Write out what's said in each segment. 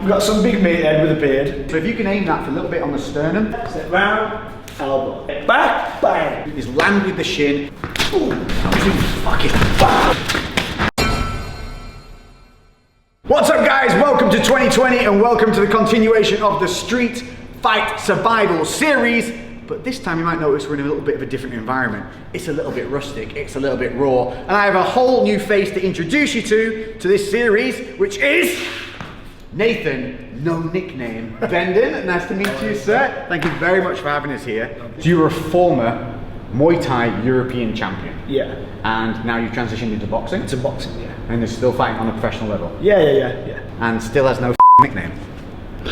We've got some big meathead with a beard. So if you can aim that for a little bit on the sternum. Step round, elbow. Back, bang. Just land with the shin. Ooh, fucking What's up guys, welcome to 2020 and welcome to the continuation of the Street Fight Survival series. But this time you might notice we're in a little bit of a different environment. It's a little bit rustic, it's a little bit raw, and I have a whole new face to introduce you to this series, which is Nathan, no nickname, Bendon. Nice to meet you, sir. Thank you very much for having us here. So you were a former Muay Thai European champion. Yeah. And now you've transitioned into boxing? Into boxing, yeah. And you're still fighting on a professional level? Yeah. And still has no nickname.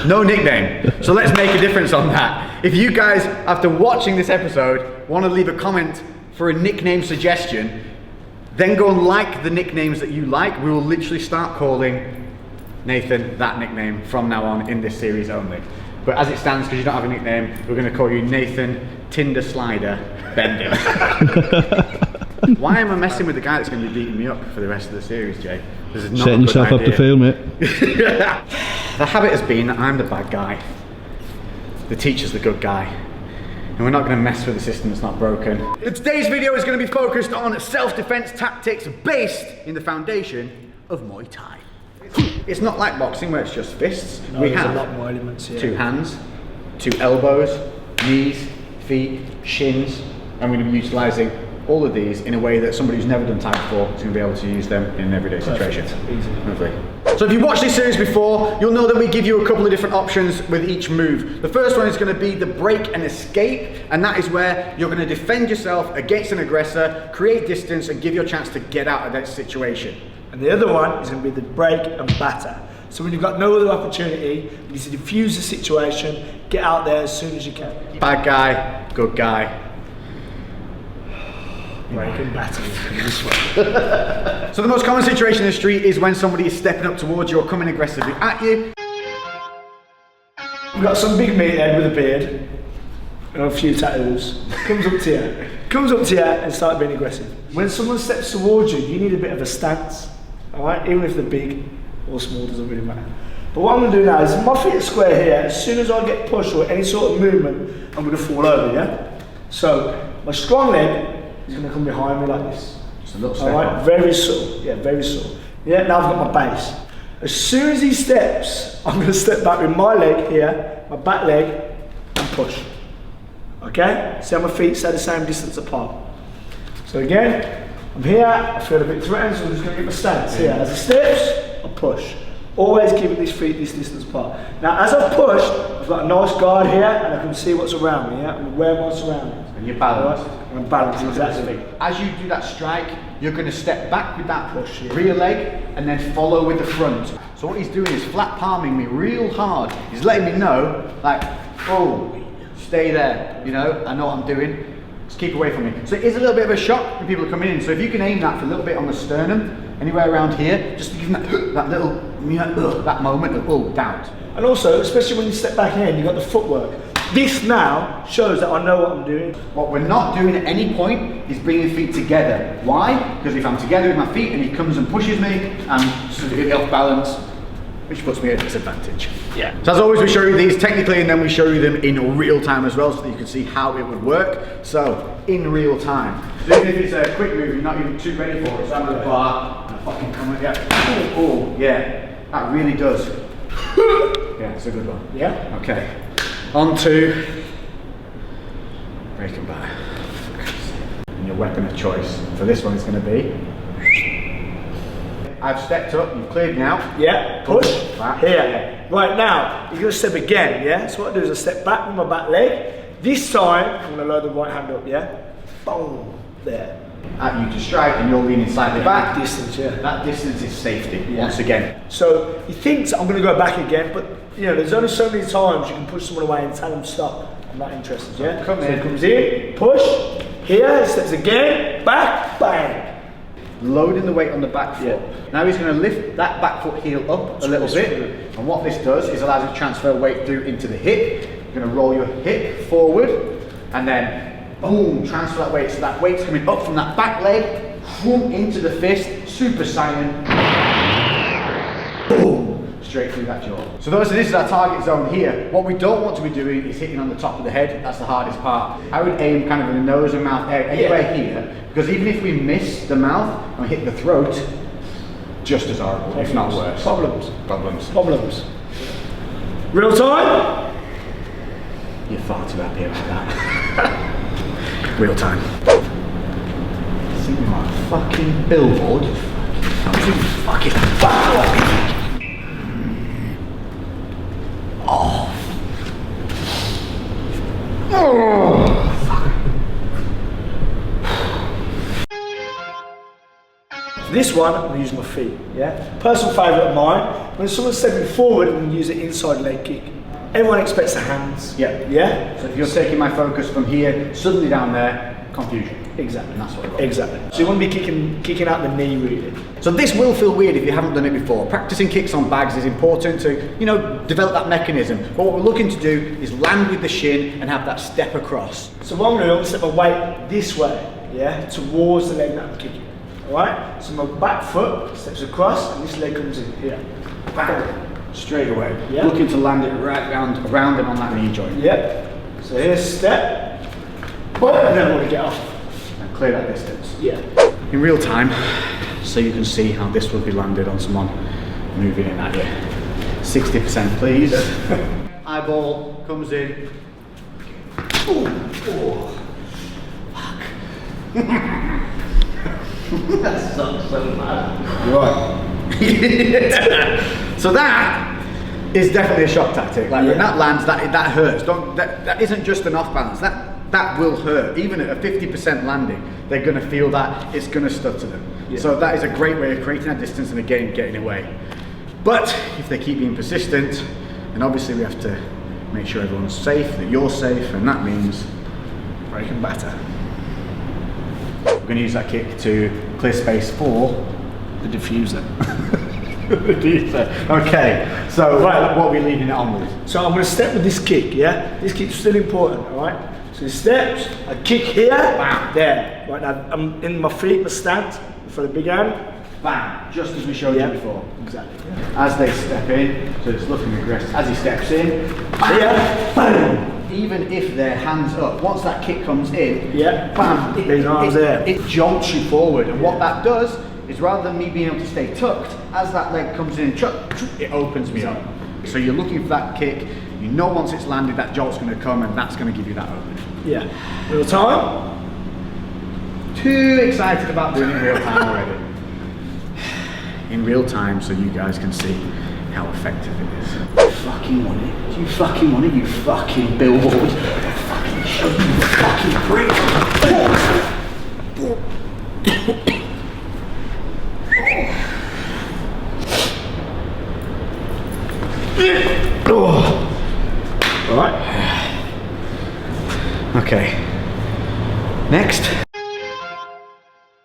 No nickname. So let's make a difference on that. If you guys, after watching this episode, want to leave a comment for a nickname suggestion, then go and like the nicknames that you like. We will literally start calling Nathan that nickname from now on in this series only. But as it stands, because you don't have a nickname, we're going to call you Nathan Tinder Slider Bendon. Why am I messing with the guy that's going to be beating me up for the rest of the series, Jay? This is not setting yourself up to fail, mate. The habit has been that I'm the bad guy, the teacher's the good guy, and we're not going to mess with the system that's not broken. Today's video is going to be focused on self-defense tactics based in the foundation of Muay Thai. It's not like boxing where it's just fists. No, we there's have a lot more elements here. 2 hands, 2 elbows, knees, feet, shins, and we're going to be utilising all of these in a way that somebody who's never done Thai before is going to be able to use them in an everyday situation. Easy. Lovely. So if you've watched this series before, you'll know that we give you a couple of different options with each move. The first one is going to be the break and escape, and that is where you're going to defend yourself against an aggressor, create distance, and give you a chance to get out of that situation. And the other one is going to be the break and batter. So when you've got no other opportunity, you need to defuse the situation, get out there as soon as you can. Bad guy, good guy. Break and batter is this one. So the most common situation in the street is when somebody is stepping up towards you or coming aggressively at you. We've got some big meathead with a beard and a few tattoos. Comes up to you and starts being aggressive. When someone steps towards you, you need a bit of a stance. Alright, even if they're big or small, doesn't really matter. But what I'm going to do now is my feet are square here. As soon as I get pushed or any sort of movement, I'm going to fall over, yeah? So my strong leg is going to come behind me like this. Just a little step. Alright, very subtle. Yeah, very subtle. Yeah, now I've got my base. As soon as he steps, I'm going to step back with my leg here, my back leg, and push. Okay? See how my feet stay the same distance apart. So again, I'm here, I feel a bit threatened, so I'm just going to get my stance here. As he steps, I push. Always keeping these feet this distance apart. Now as I've pushed, I've got a nice guard here, and I can see what's around me, yeah? I'm aware of my surroundings. And you're balanced. And I'm balanced, exactly. As you do that strike, you're going to step back with that push, rear leg, and then follow with the front. So what he's doing is flat palming me real hard. He's letting me know, like, oh, stay there, you know, I know what I'm doing. Just keep away from me. So it is a little bit of a shock when people are coming in. So if you can aim that for a little bit on the sternum, anywhere around here, just to give them that little, that moment of doubt. And also, especially when you step back in, you've got the footwork. This now shows that I know what I'm doing. What we're not doing at any point is bringing feet together. Why? Because if I'm together with my feet and he comes and pushes me, I'm sort of off balance, which puts me at a disadvantage. Yeah. So as always, we show you these technically and then we show you them in real time as well so that you can see how it would work. So, in real time. So even if it's a quick move, you're not even too ready for it. So I'm at the bar and I fucking come at you. Oh, yeah. That really does. Yeah, it's a good one. Yeah. Okay. On to break and batter. And your weapon of choice for this one is going to be. I've stepped up, you've cleared me out. Yeah, push, back. here. Right now, you're going to step again, yeah? So what I do is I step back with my back leg. This time, I'm going to load the right hand up, yeah? Boom, there. At you to strike and you're leaning slightly back. That distance, yeah. That distance is safety, Yeah. once again. So he thinks I'm going to go back again, but you know, there's only so many times you can push someone away and tell them stop. I'm not interested, yeah? Come so in. he comes in, push, here, steps again, back, bang. Loading the weight on the back foot. Yeah. Now he's going to lift that back foot heel up a little bit. And what this does is allows you to transfer weight through into the hip. You're going to roll your hip forward and then boom, transfer that weight. So that weight's coming up from that back leg, boom, into the fist, super saiyan. Boom. straight through that jaw. So obviously this is our target zone here. What we don't want to be doing is hitting on the top of the head. That's the hardest part. I would aim kind of in the nose and mouth area, anywhere here, because even if we miss the mouth and hit the throat, just as horrible, if not worse. Problems. Real time? You're far too happy about that. Real time. Think like a fucking billboard. Fucking oh. This one, I'm gonna use my feet, yeah? Personal favourite of mine, when someone's stepping forward, I'm gonna use an inside leg kick. Everyone expects the hands. Yeah? So if you're taking my focus from here, suddenly down there, confusion. Exactly. And that's what I got. Exactly. So you want to be kicking out the knee really. So this will feel weird if you haven't done it before. Practicing kicks on bags is important to, develop that mechanism. But what we're looking to do is land with the shin and have that step across. So what I'm going to do, I'm going to step my weight this way, yeah, towards the leg that I'm kicking. Alright? So my back foot steps across and this leg comes in here. Bang. Straight away. Yeah. Looking to land it right around and on that knee joint. Yep. So here's step. And then we'll get off. And clear that distance. Yeah. In real time, so you can see how this will be landed on someone moving in at you. 60% please. Eyeball comes in. Ooh. Fuck. That sucks so bad. Right. So that is definitely a shock tactic. Like when that lands, that hurts. That isn't just an off balance. That will hurt. Even at a 50% landing, they're going to feel that. It's going to stutter them. Yeah. So that is a great way of creating that distance and again getting away. But if they keep being persistent, then obviously we have to make sure everyone's safe, that you're safe, and that means break and batter. We're going to use that kick to clear space for The diffuser. Okay, so what are we leaving it on with? So I'm going to step with this kick, yeah? This kick's still important, alright? So he steps, I kick here, bam, there. Right now, I'm in my feet, my stance, for the big hand. Bang, just as we showed you before. Exactly. As they step in, so it's looking aggressive. As he steps in, bam, even if their hands up, once that kick comes in, bam, his arms there. It jolts you forward, and what that does is rather than me being able to stay tucked, as that leg comes in, it opens me up. So you're looking for that kick, you know once it's landed that jolt's going to come and that's going to give you that opening. Yeah. Real time? Too excited about doing it in real time already. In real time so you guys can see how effective it is. You fucking want it? Do you fucking want it, you fucking billboard? I'll fucking show you the fucking prick. Alright. Okay. Next.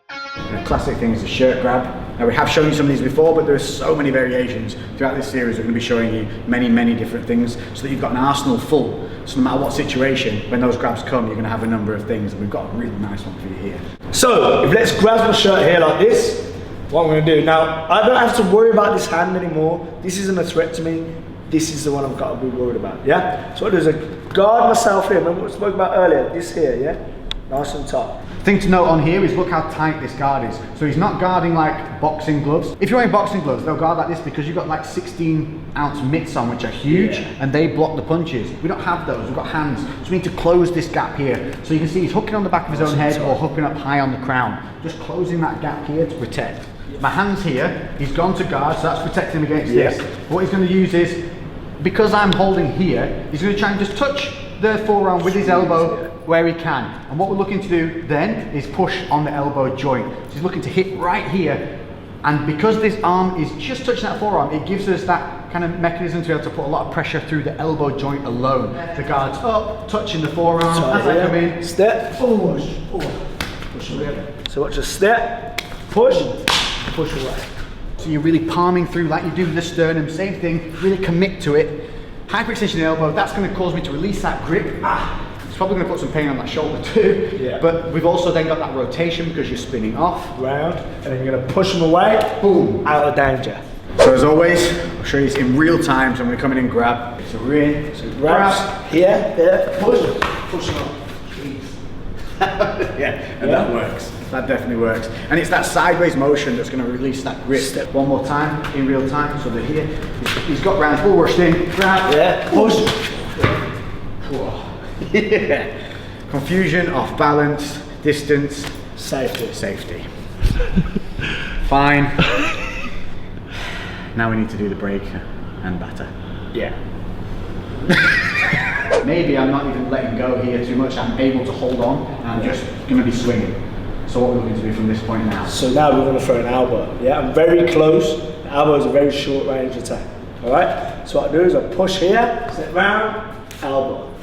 The classic thing is the shirt grab. Now we have shown you some of these before, but there are so many variations throughout this series. We're going to be showing you many different things so that you've got an arsenal full. So no matter what situation, when those grabs come, you're going to have a number of things, and we've got a really nice one for you here. So, if Lex grabs my shirt here like this, what I'm going to do, now I don't have to worry about this hand anymore. This isn't a threat to me. This is the one I've got to be worried about, yeah? So what I do is I guard myself here. Remember what we spoke about earlier? This here, yeah? Nice and tight. Thing to note on here is look how tight this guard is. So he's not guarding like boxing gloves. If you're wearing boxing gloves, they'll guard like this because you've got like 16-ounce mitts on, which are huge, and they block the punches. We don't have those, we've got hands. So we need to close this gap here. So you can see he's hooking on the back of his own head or hooking up high on the crown. Just closing that gap here to protect. My hand's here, he's gone to guard, so that's protecting him against this. What he's going to use is, because I'm holding here, he's going to try and just touch the forearm with his elbow where he can. And what we're looking to do then is push on the elbow joint. So he's looking to hit right here. And because this arm is just touching that forearm, it gives us that kind of mechanism to be able to put a lot of pressure through the elbow joint alone. The guard's up, touching the forearm, as I come in. Step, push, push away. So watch a step, push away. So you're really palming through like you do with the sternum, same thing, really commit to it. Hyper-extension of the elbow, that's going to cause me to release that grip. It's probably going to put some pain on that shoulder too. But we've also then got that rotation because you're spinning off. Round, and then you're going to push them away, boom, out of danger. So as always, I'll show you this in real time, so I'm going to come in and grab. So we're in, so Grabs here, there, push on. Yeah, and that works. That definitely works. And it's that sideways motion that's going to release that grip. Step one more time, in real time. So they're here. He's got round, full rushed in, grab, yeah, push. Yeah. Confusion, off balance, distance, Safety. Fine. Now we need to do the break and batter. Yeah. Maybe I'm not even letting go here too much. I'm able to hold on and I'm just going to be swinging. So what we're looking to do from this point now. So now we're going to throw an elbow. Yeah, I'm very close. The elbow is a very short range attack. All right. So what I do is I push here, step round, elbow.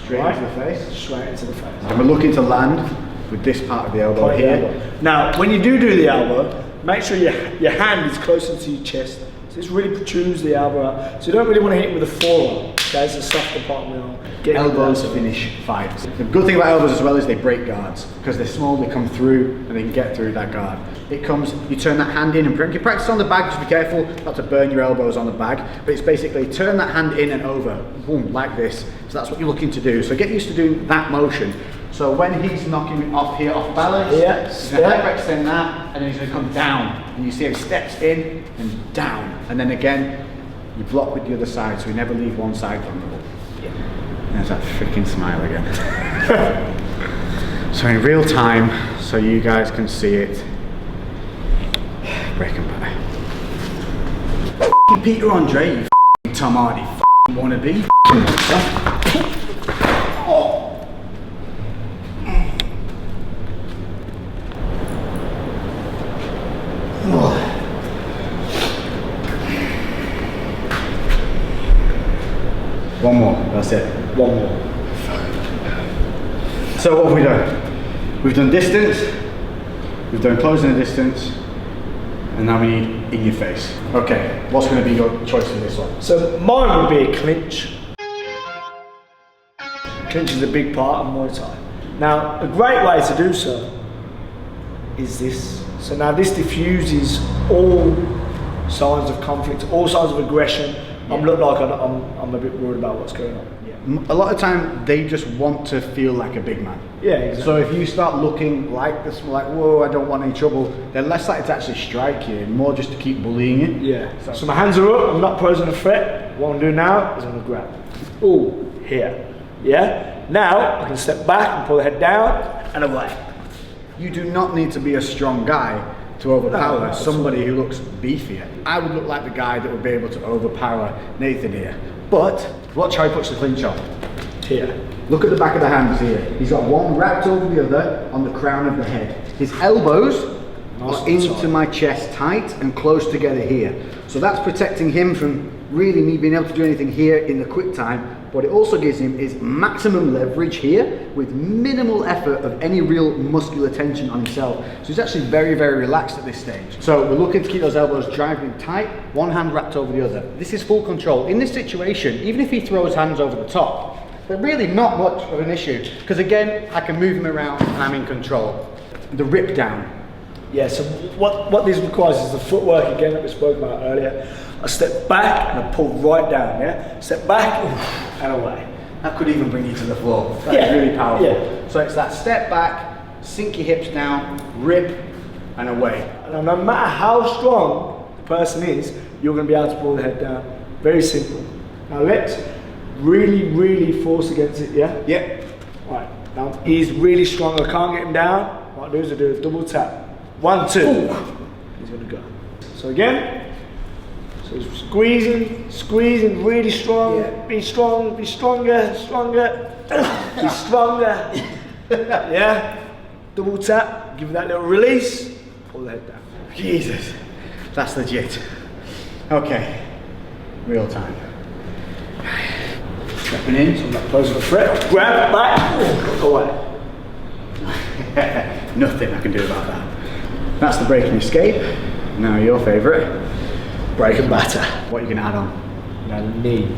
Straight into the face. Straight into the face. And we're looking to land with this part of the elbow Point here. the elbow. Now, when you do the elbow, make sure your hand is closer to your chest. So this really protrudes the elbow out. So you don't really want to hit it with a forearm. Okay, it's a softer part of the arm. Elbows finish fights. The good thing about elbows as well is they break guards because they're small, they come through and they can get through that guard. It comes, you turn that hand in and you practice on the bag, just be careful not to burn your elbows on the bag, but it's basically turn that hand in and over, boom, like this. So that's what you're looking to do. So get used to doing that motion. So when he's knocking it off here, off balance, he's going to hyperextend that and then he's going to come down. And you see how he steps in and down. And then again, you block with the other side so we never leave one side vulnerable. There's that freaking smile again. So in real time, so you guys can see it. Break and batter. F***ing Peter Andre, you f***ing Tom Hardy, f***ing wannabe. Oh. One more, that's it. One more. So what have we done? We've done distance, we've done closing the distance, and now we need in your face. Okay, what's going to be your choice for this one? So mine would be a clinch. Clinch is a big part of Muay Thai. Now, a great way to do so is this. So now this diffuses all signs of conflict, all signs of aggression. I'm look like I'm a bit worried about what's going on. A lot of time they just want to feel like a big man. Yeah, exactly. So if you start looking like this, like, whoa, I don't want any trouble, they're less likely to actually strike you, more just to keep bullying you. Yeah. So my hands are up, I'm not posing a threat. What I'm doing now is I'm gonna grab. Ooh, here. Yeah? Now I can step back and pull the head down and away. You do not need to be a strong guy to overpower No, somebody who looks beefier. I would look like the guy that would be able to overpower Nathan here. But watch how he puts the clinch on. Here. Look at the back of the hands here. He's got one wrapped over the other on the crown of the head. His elbows are into my chest, tight and close together here. So that's protecting him from really me being able to do anything here in the quick time. What it also gives him is maximum leverage here with minimal effort of any real muscular tension on himself. So he's actually very, very relaxed at this stage. So we're looking to keep those elbows driving tight, one hand wrapped over the other. This is full control. In this situation, even if he throws hands over the top, they're really not much of an issue because again, I can move him around and I'm in control. The rip down. Yeah, so what this requires is the footwork again that we spoke about earlier. I step back and I pull right down, yeah? Step back and away. That could even bring you to the floor. That's really powerful. Yeah. So it's that step back, sink your hips down, rip and away. And no matter how strong the person is, you're going to be able to pull the head down. Very simple. Now let's really force against it, yeah? Yep. Right, now he's really strong, I can't get him down. What I do is I do a double tap. 1, 2. Ooh. He's going to go. So again. So squeezing really strong. Yeah. Be strong, be stronger. Be stronger. Yeah. Double tap, give that little release, pull the head down. Jesus, that's legit. Okay, real time. Stepping in, so I'm not close to the threat. Grab, back, away. Nothing I can do about that. That's the break and escape. Now your favourite. Break and batter. What are you going to add on? Now knee.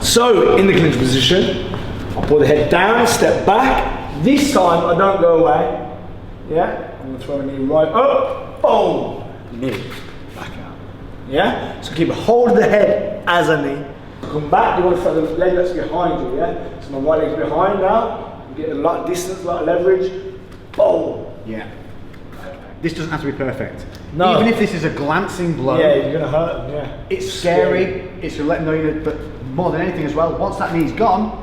So in the clinch position, I'll pull the head down, step back. This time I don't go away. Yeah? I'm going to throw a knee right up. Boom. Knee. Yeah? So keep a hold of the head as a knee. Come back, you want to throw the leg that's behind you, yeah? So my right leg's behind now. You get a lot of distance, a lot of leverage. Boom. Yeah. This doesn't have to be perfect. No. Even if this is a glancing blow. Yeah, you're going to hurt them, yeah. It's scary. It's to let them know you know, but more than anything as well, once that knee's gone,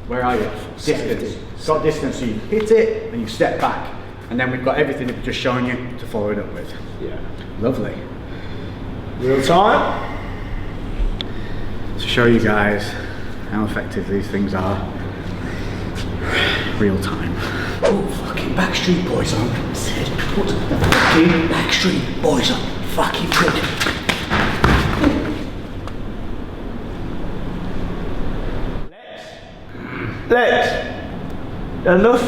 where are you? Distance. Got distance, so you hit it and you step back. And then we've got everything that we've just shown you to follow it up with. Yeah. Lovely. Real time. To show you guys how effective these things are. Real time. Oh, fucking Backstreet Boys on. Put the fucking Backstreet Boys on. Fucking good. Lex. Enough?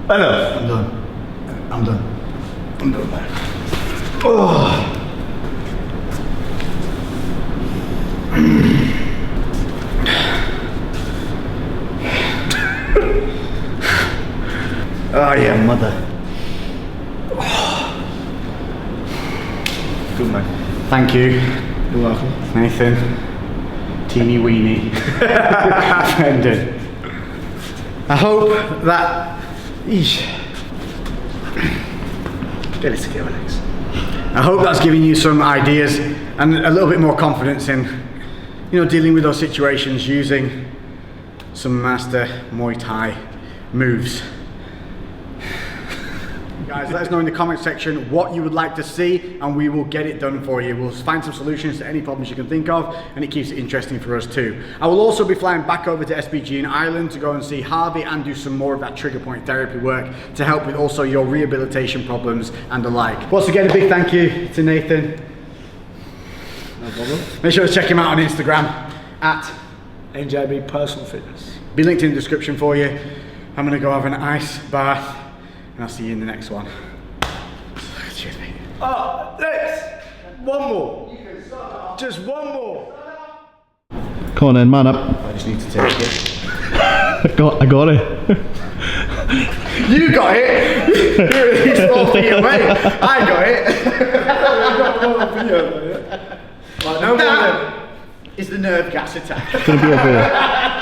Enough. I'm done. I'm done. I'm done, man. Oh. Oh yeah, mother. Good man. Thank you. You're welcome. Nathan. Teeny weeny. Brendan. I hope that... Eesh. Get it together, Lex. I hope that's giving you some ideas and a little bit more confidence in, you know, dealing with those situations using some master Muay Thai moves. Guys, let us know in the comment section what you would like to see and we will get it done for you. We'll find some solutions to any problems you can think of and it keeps it interesting for us too. I will also be flying back over to SBG in Ireland to go and see Harvey and do some more of that trigger point therapy work to help with also your rehabilitation problems and the like. Once again, a big thank you to Nathan. No problem. Make sure to check him out on Instagram at NJB Personal Fitness. Be linked in the description for you. I'm gonna go have an ice bath and I'll see you in the next one. Cheers, mate. Oh, Lex! One more. Just one more. Come on then, man up. I just need to take it. I got it. You got it! You're 4 feet away. I got it. Right, no more. It's the nerve gas attack. It's gonna be over here.